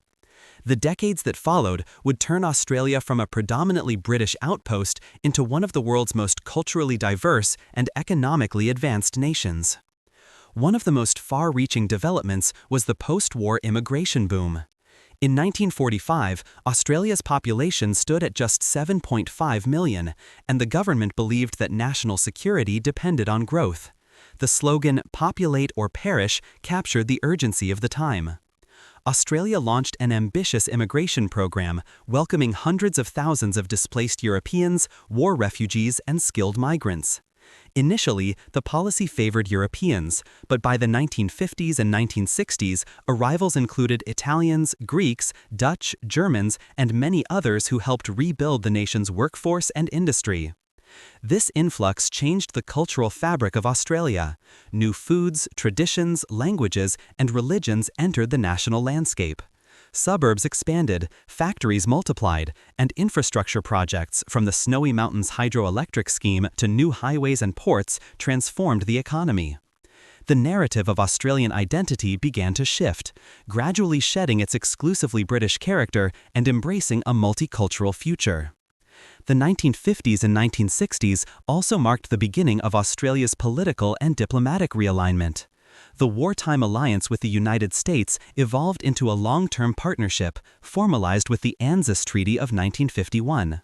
A: The decades that followed would turn Australia from a predominantly British outpost into one of the world's most culturally diverse and economically advanced nations. One of the most far-reaching developments was the post-war immigration boom. In 1945, Australia's population stood at just 7.5 million, and the government believed that national security depended on growth. The slogan, "Populate or Perish," captured the urgency of the time. Australia launched an ambitious immigration program, welcoming hundreds of thousands of displaced Europeans, war refugees, and skilled migrants. Initially, the policy favored Europeans, but by the 1950s and 1960s, arrivals included Italians, Greeks, Dutch, Germans, and many others who helped rebuild the nation's workforce and industry. This influx changed the cultural fabric of Australia. New foods, traditions, languages, and religions entered the national landscape. Suburbs expanded, factories multiplied, and infrastructure projects, from the Snowy Mountains hydroelectric scheme to new highways and ports, transformed the economy. The narrative of Australian identity began to shift, gradually shedding its exclusively British character and embracing a multicultural future. The 1950s and 1960s also marked the beginning of Australia's political and diplomatic realignment. The wartime alliance with the United States evolved into a long-term partnership, formalized with the ANZUS Treaty of 1951.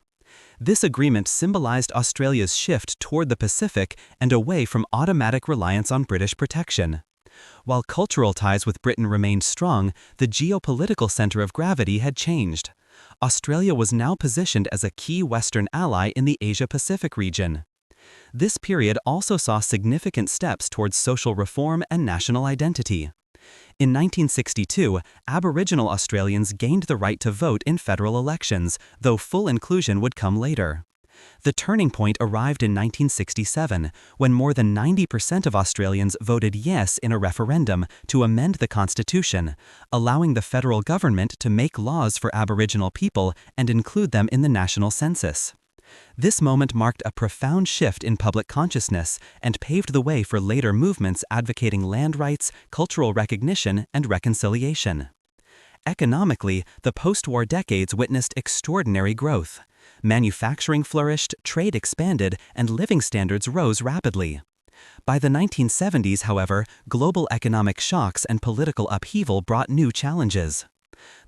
A: This agreement symbolized Australia's shift toward the Pacific and away from automatic reliance on British protection. While cultural ties with Britain remained strong, the geopolitical center of gravity had changed. Australia was now positioned as a key Western ally in the Asia-Pacific region. This period also saw significant steps towards social reform and national identity. In 1962, Aboriginal Australians gained the right to vote in federal elections, though full inclusion would come later. The turning point arrived in 1967, when more than 90% of Australians voted yes in a referendum to amend the Constitution, allowing the federal government to make laws for Aboriginal people and include them in the national census. This moment marked a profound shift in public consciousness and paved the way for later movements advocating land rights, cultural recognition, and reconciliation. Economically, the post-war decades witnessed extraordinary growth. Manufacturing flourished, trade expanded, and living standards rose rapidly. By the 1970s, however, global economic shocks and political upheaval brought new challenges.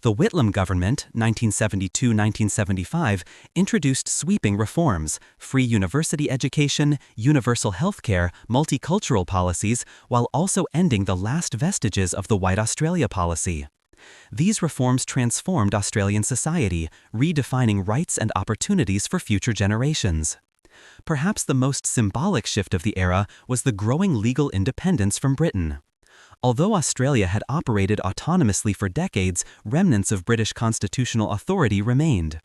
A: The Whitlam government, 1972-1975, introduced sweeping reforms, free university education, universal health care, multicultural policies, while also ending the last vestiges of the White Australia policy. These reforms transformed Australian society, redefining rights and opportunities for future generations. Perhaps the most symbolic shift of the era was the growing legal independence from Britain. Although Australia had operated autonomously for decades, remnants of British constitutional authority remained.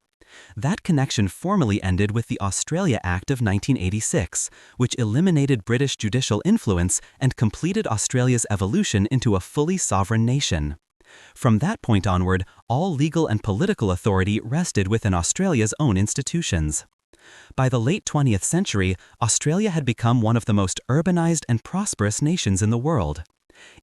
A: That connection formally ended with the Australia Act of 1986, which eliminated British judicial influence and completed Australia's evolution into a fully sovereign nation. From that point onward, all legal and political authority rested within Australia's own institutions. By the late 20th century, Australia had become one of the most urbanized and prosperous nations in the world.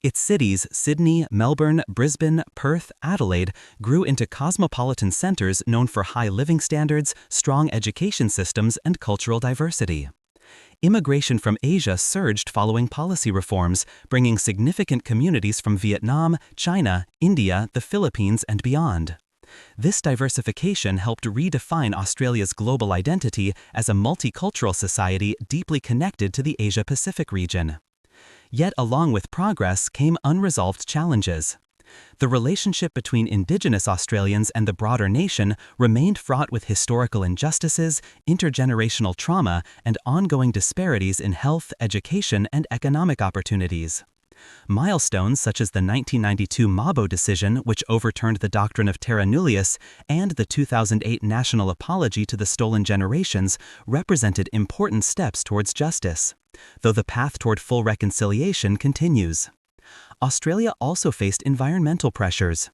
A: Its cities, Sydney, Melbourne, Brisbane, Perth, Adelaide, grew into cosmopolitan centers known for high living standards, strong education systems, and cultural diversity. Immigration from Asia surged following policy reforms, bringing significant communities from Vietnam, China, India, the Philippines, and beyond. This diversification helped redefine Australia's global identity as a multicultural society deeply connected to the Asia-Pacific region. Yet along with progress came unresolved challenges. The relationship between Indigenous Australians and the broader nation remained fraught with historical injustices, intergenerational trauma, and ongoing disparities in health, education, and economic opportunities. Milestones such as the 1992 Mabo decision, which overturned the doctrine of terra nullius, and the 2008 national apology to the stolen generations represented important steps towards justice, though the path toward full reconciliation continues. Australia also faced environmental pressures.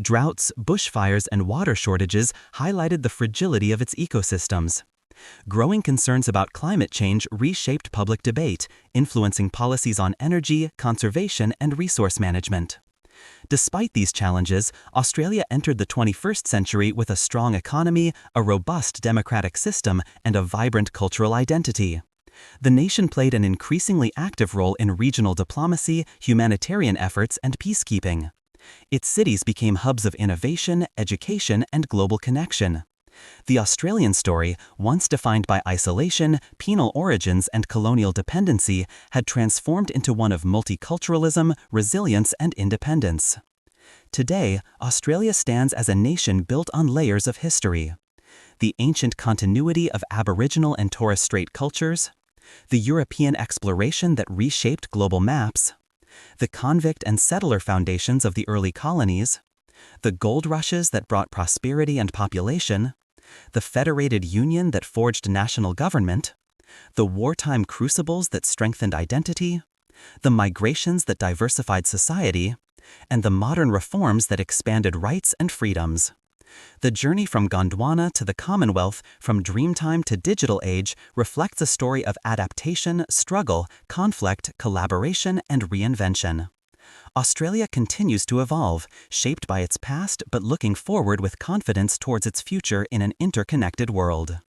A: Droughts, bushfires, and water shortages highlighted the fragility of its ecosystems. Growing concerns about climate change reshaped public debate, influencing policies on energy, conservation, and resource management. Despite these challenges, Australia entered the 21st century with a strong economy, a robust democratic system, and a vibrant cultural identity. The nation played an increasingly active role in regional diplomacy, humanitarian efforts, and peacekeeping.
B: Its cities became hubs of innovation, education, and global connection. The Australian story, once defined by isolation, penal origins, and colonial dependency, had transformed into one of multiculturalism, resilience, and independence. Today, Australia stands as a nation built on layers of history. The ancient continuity of Aboriginal and Torres Strait cultures, the European exploration that reshaped global maps, the convict and settler foundations of the early colonies, the gold rushes that brought prosperity and population, the federated union that forged national government, the wartime crucibles that strengthened identity, the migrations that diversified society, and the modern reforms that expanded rights and freedoms. The journey from Gondwana to the Commonwealth, from Dreamtime to digital age, reflects a story of adaptation, struggle, conflict, collaboration, and reinvention. Australia continues to evolve, shaped by its past but looking forward with confidence towards its future in an interconnected world.